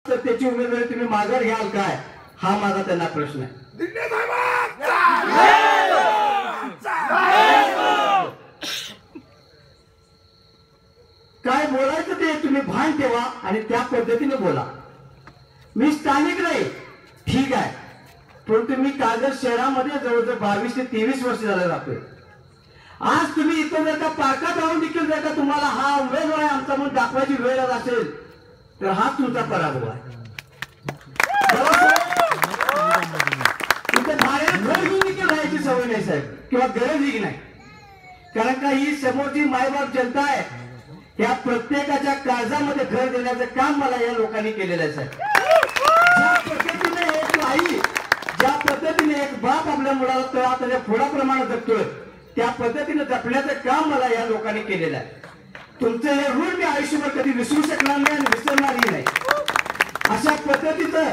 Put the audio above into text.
तर त्याची उमेदवारी तुम्ही माघार घ्याल काय, हा माझा त्यांना प्रश्न आहे. काय बोलायचं ते तुम्ही भान ठेवा आणि त्या पद्धतीने बोला. मी स्थानिक नाही ठीक आहे, परंतु मी कागद शहरामध्ये जवळजवळ 22 ते 23 वर्ष झाले राहतोय. आज तुम्ही इथं जर का पार्कात राहून देखील जर का तुम्हाला हा उमेदवार आहे आमचा म्हणून दाखवायची वेळ असेल तर हा तुमचा पराभव आहे. इथं बाहेर घर घेऊन देखील राहायची सवय नाही साहेब, किंवा गरजही नाही. कारण का ही समोरची मायबाप जनता आहे, या प्रत्येकाच्या काळजामध्ये घर देण्याचं काम मला या लोकांनी केलेलं आहे साहेब. ज्या पद्धतीने एक आई, ज्या पद्धतीने एक बाप आपल्या मुलाला तळातल्या फोडाप्रमाणे जगतोय, त्या पद्धतीने जपण्याचं काम मला या लोकांनी केलेलं आहे. तुमचं हे ऋण मी आयुष्यभर कधी विसरू शकणार नाही आणि विसरणारही नाही. अशा पद्धतीचं